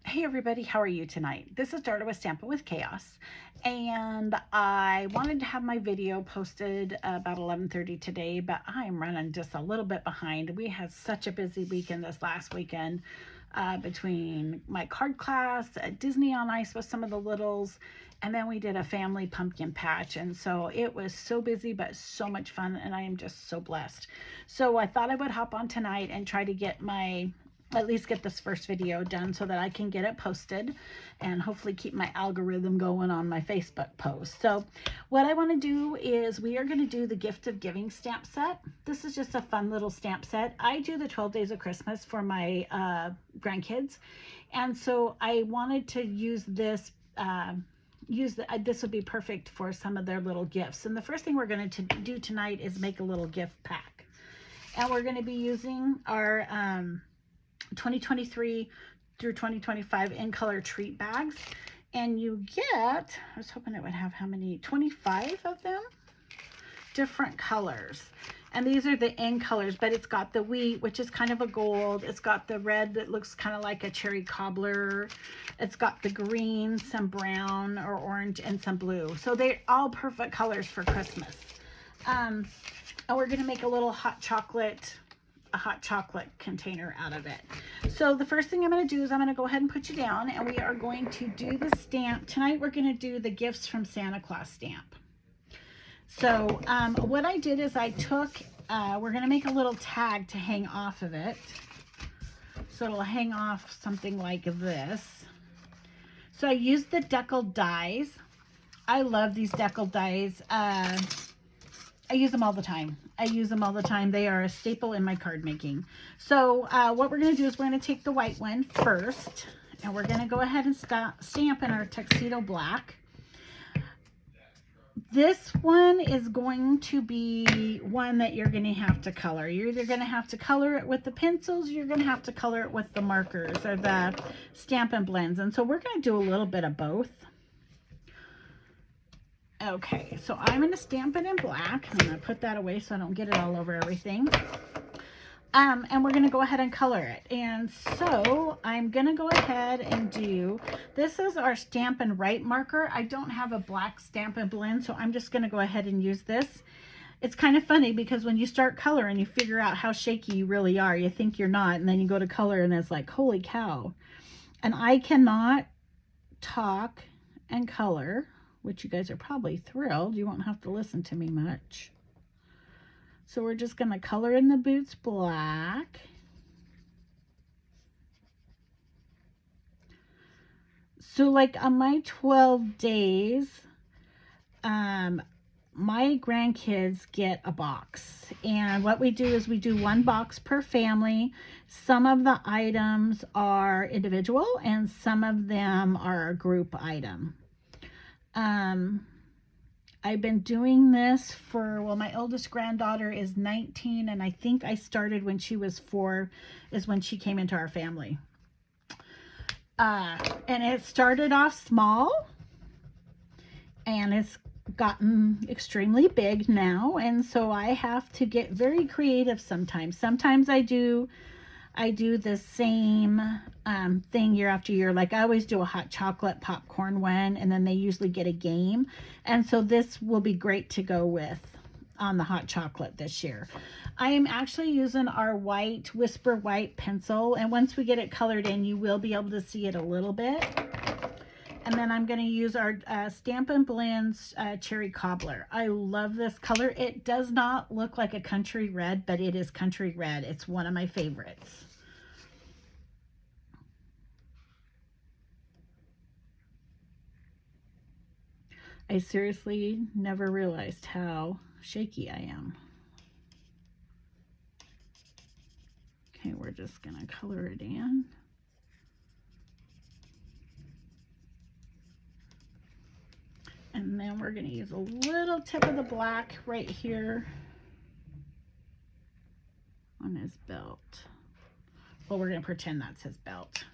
Hey everybody, how are you tonight? This is Darla with Stampin' with Chaos, and I wanted to have my video posted about 11:30 today, but I'm running just a little bit behind. We had such a busy weekend this last weekend between my card class, Disney on Ice with some of the littles, and then we did a family pumpkin patch, and so it was so busy but so much fun, and I am just so blessed. So I thought I would hop on tonight and try to get at least get this first video done so that I can get it posted and hopefully keep my algorithm going on my Facebook post. So what I want to do is we are going to do the Gift of Giving stamp set. This is just a fun little stamp set. I do the 12 Days of Christmas for my grandkids, and so I wanted to use this this would be perfect for some of their little gifts. And the first thing we're going to do tonight is make a little gift pack, and we're going to be using our 2023 through 2025 in color treat bags, and you get, I was hoping it would have how many, 25 of them, different colors. And these are the in colors, but it's got the wheat, which is kind of a gold. It's got the red that looks kind of like a cherry cobbler. It's got the green, some brown or orange, and some blue. So they're all perfect colors for Christmas. And we're going to make a little hot chocolate container out of it. So the first thing I'm going to do is I'm going to go ahead and put you down, and we are going to do the stamp. Tonight we're going to do the Gifts from Santa Claus stamp. So what I did is I took, we're going to make a little tag to hang off of it. So it'll hang off something like this. So I used the Deckled dies. I love these Deckled dies. I use them all the time. They are a staple in my card making. So what we're going to do is we're going to take the white one first, and we're going to go ahead and stamp in our Tuxedo black. This one is going to be one that you're going to have to color. You're either going to have to color it with the pencils, or you're going to have to color it with the markers or the Stampin' blends. And so we're going to do a little bit of both. Okay, so I'm going to stamp it in black. I'm going to put that away so I don't get it all over everything. And we're going to go ahead and color it. And so I'm going to go ahead and do, this is our Stampin' Right marker. I don't have a black Stampin' blend, so I'm just going to go ahead and use this. It's kind of funny because when you start coloring, you figure out how shaky you really are. You think you're not, and then you go to color and it's like, holy cow. And I cannot talk and color, which you guys are probably thrilled. You won't have to listen to me much. So we're just going to color in the boots black. So like on my 12 days, my grandkids get a box. And what we do is we do one box per family. Some of the items are individual and some of them are a group item. I've been doing this for, well, my oldest granddaughter is 19, and I think I started when she was 4 is when she came into our family. And it started off small, and it's gotten extremely big now, and so I have to get very creative sometimes. Sometimes I do the same thing year after year. Like I always do a hot chocolate popcorn one, and then they usually get a game. And so this will be great to go with on the hot chocolate this year. I am actually using our white Whisper White pencil, and once we get it colored in, you will be able to see it a little bit. And then I'm going to use our Stampin' Blends Cherry Cobbler. I love this color. It does not look like a country red, but it is country red. It's one of my favorites. I seriously never realized how shaky I am. Okay, we're just going to color it in. And then we're going to use a little tip of the black right here on his belt. Well, we're going to pretend that's his belt.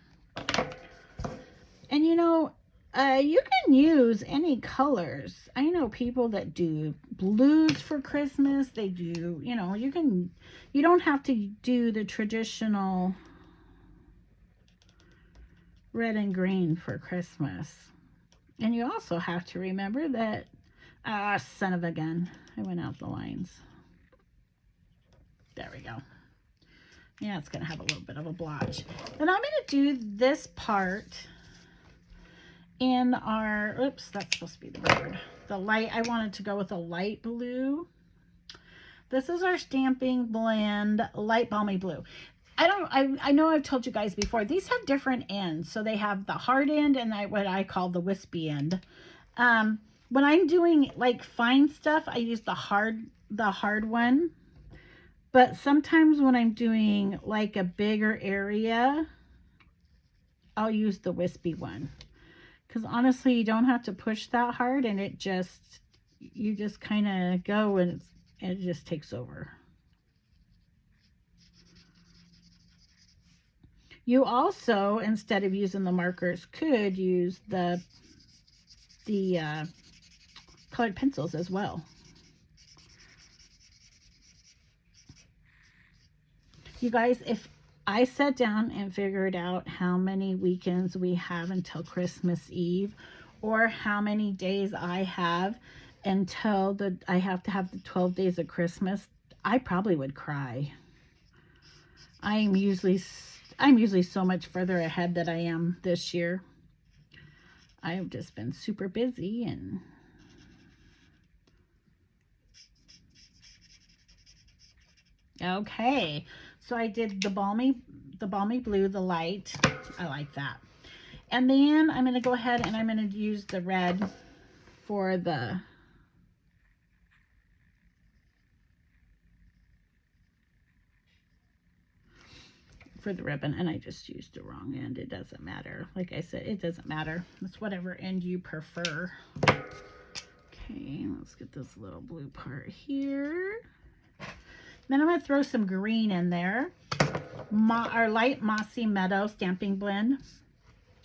And you know, you can use any colors. I know people that do blues for Christmas. They do, you know, you don't have to do the traditional red and green for Christmas. And you also have to remember that, son of a gun, I went out the lines. There we go. Yeah, it's going to have a little bit of a blotch. Then I'm going to do this part in our, oops, that's supposed to be the bird. The light, I wanted to go with a light blue. This is our Stampin' Blend Light Balmy Blue. I know I've told you guys before, these have different ends. So they have the hard end and what I call the wispy end. When I'm doing like fine stuff, I use the hard one. But sometimes when I'm doing like a bigger area, I'll use the wispy one. Because honestly, you don't have to push that hard, and you just kind of go and it just takes over. You also, instead of using the markers, could use the colored pencils as well. You guys, if I sat down and figured out how many weekends we have until Christmas Eve, or how many days I have until I have to have the 12 days of Christmas, I probably would cry. I'm usually so much further ahead than I am this year. I've just been super busy and okay. So I did the balmy blue, the light. I like that. And then I'm going to go ahead and I'm going to use the red for the ribbon, and I just used the wrong end. It doesn't matter. Like I said, it doesn't matter. It's whatever end you prefer. Okay, let's get this little blue part here. Then I'm going to throw some green in there. Our light Mossy Meadow Stampin' Blend.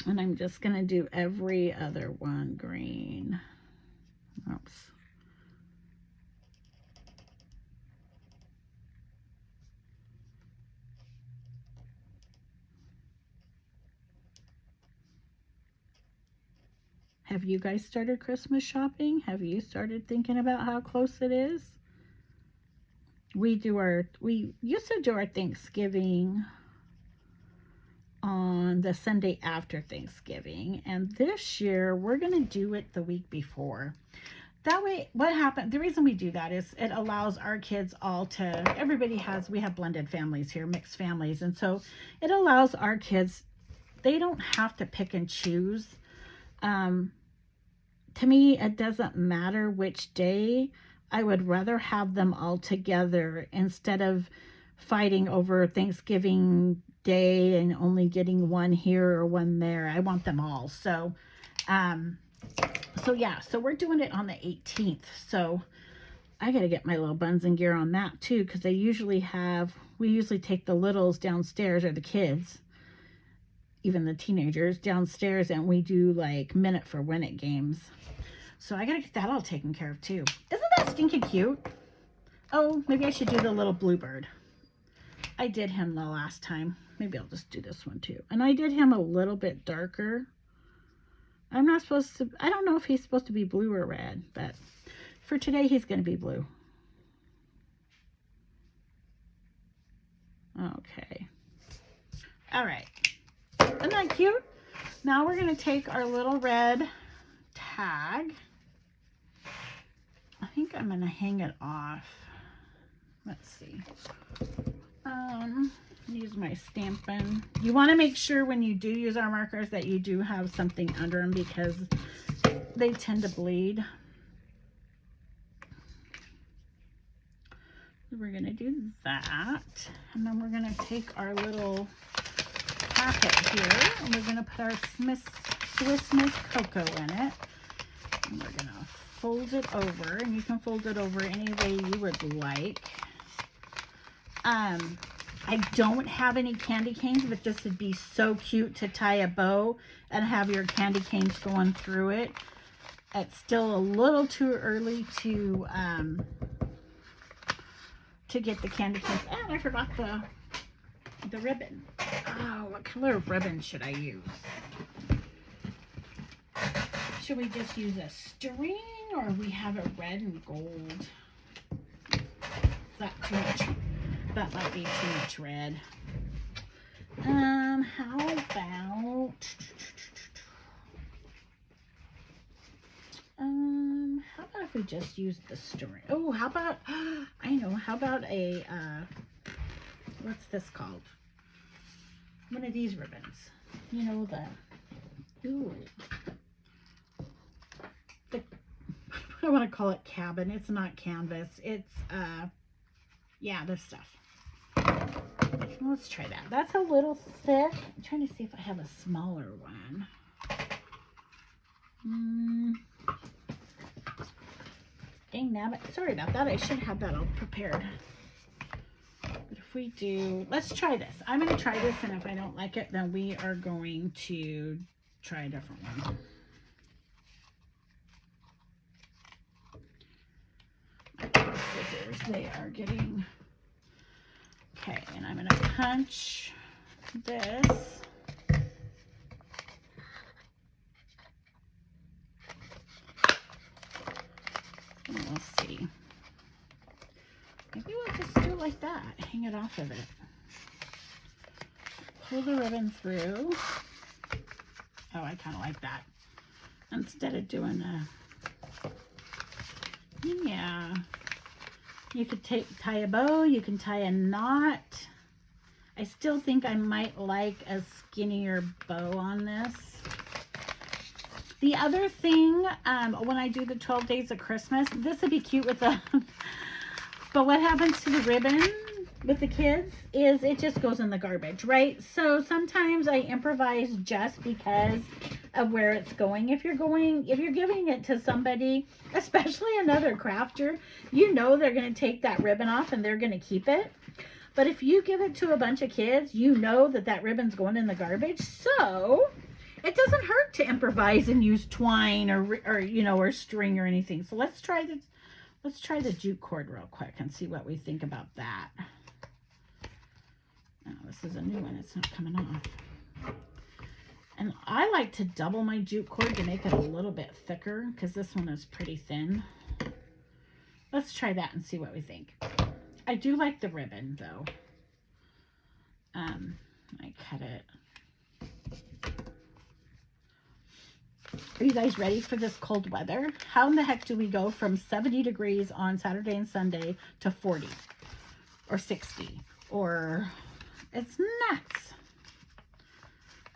And I'm just going to do every other one green. Oops. Have you guys started Christmas shopping? Have you started thinking about how close it is? We used to do our Thanksgiving on the Sunday after Thanksgiving, and this year we're going to do it the week before. That way, the reason we do that is it allows our kids all to, we have blended families here, mixed families, and so it allows our kids, they don't have to pick and choose. To me, it doesn't matter which day. I would rather have them all together instead of fighting over Thanksgiving Day and only getting one here or one there. I want them all. So yeah, so we're doing it on the 18th. So I got to get my little buns and gear on that too, because we usually take the littles downstairs, or the kids, even the teenagers downstairs, and we do like minute for win it games. So I gotta get that all taken care of too. Isn't that stinking cute? Oh, maybe I should do the little bluebird. I did him the last time. Maybe I'll just do this one too. And I did him a little bit darker. I don't know if he's supposed to be blue or red, but for today he's gonna be blue. Okay. All right. Isn't that cute? Now we're going to take our little red tag. I think I'm going to hang it off. Let's see. Use my Stampin'. You want to make sure when you do use our markers that you do have something under them, because they tend to bleed. We're going to do that. And then we're going to take our little packet here, and we're going to put our Swiss Miss Cocoa in it, and we're going to fold it over, and you can fold it over any way you would like. I don't have any candy canes, but this would be so cute to tie a bow and have your candy canes going through it. It's still a little too early to get the candy canes. And I forgot the ribbon. Oh, what color of ribbon should I use? Should we just use a string, or we have a red and gold? Is that too much? That might be too much red. How about if we just use the string? Oh, how about, I know, how about a, what's this called? One of these ribbons. You know, I want to call it cabin. It's not canvas. It's, yeah, this stuff. Let's try that. That's a little thick. I'm trying to see if I have a smaller one. Dang nabbit. Sorry about that. I should have that all prepared. But if we do, let's try this. I'm going to try this, and if I don't like it, then we are going to try a different one. Scissors, they are getting... Okay, and I'm going to punch this. And we'll see. Maybe we'll just do it like that. Hang it off of it. Pull the ribbon through. Oh, I kind of like that. Instead of doing a... Yeah. You could tie a bow, you can tie a knot. I still think I might like a skinnier bow on this. The other thing, when I do the 12 Days of Christmas, this would be cute with the, but what happens to the ribbon with the kids is it just goes in the garbage, right? So sometimes I improvise just because of where it's going. If you're giving it to somebody, especially another crafter, you know they're going to take that ribbon off and they're going to keep it. But if you give it to a bunch of kids, you know that that ribbon's going in the garbage. So it doesn't hurt to improvise and use twine or you know, or string or anything. So let's try this. Let's try the jute cord real quick and see what we think about that. Oh, this is a new one. It's not coming off. And I like to double my jute cord to make it a little bit thicker because this one is pretty thin. Let's try that and see what we think. I do like the ribbon though. I cut it. Are you guys ready for this cold weather? How in the heck do we go from 70 degrees on Saturday and Sunday to 40 or 60 or it's nuts.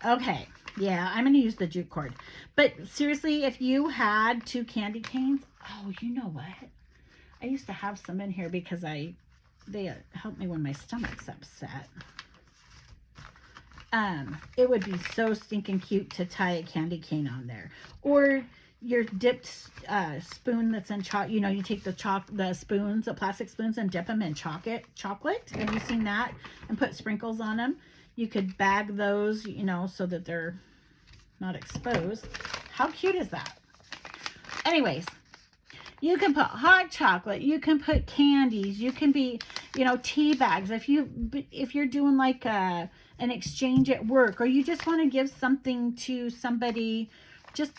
Okay. Yeah, I'm going to use the jute cord. But seriously, if you had 2 candy canes, oh, you know what? I used to have some in here because they help me when my stomach's upset. It would be so stinking cute to tie a candy cane on there. Or your dipped spoon that's in chocolate. You know, you take the spoons, the plastic spoons, and dip them in chocolate. Have you seen that? And put sprinkles on them. You could bag those, you know, so that they're not exposed. How cute is that? Anyways, you can put hot chocolate. You can put candies. You can be, you know, tea bags. If you're doing like an exchange at work, or you just want to give something to somebody, just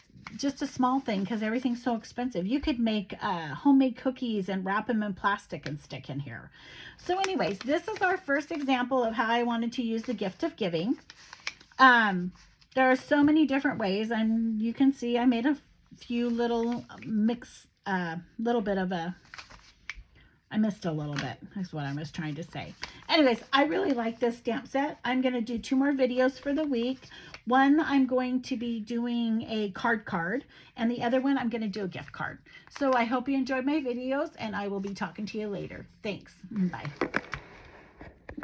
a small thing because everything's so expensive. You could make homemade cookies and wrap them in plastic and stick in here. So anyways, this is our first example of how I wanted to use the gift of giving. There are so many different ways, and you can see I made a few little I missed a little bit, is what I was trying to say. Anyways, I really like this stamp set. I'm going to do 2 more videos for the week. One, I'm going to be doing a card, and the other one, I'm going to do a gift card. So I hope you enjoyed my videos, and I will be talking to you later. Thanks. Bye.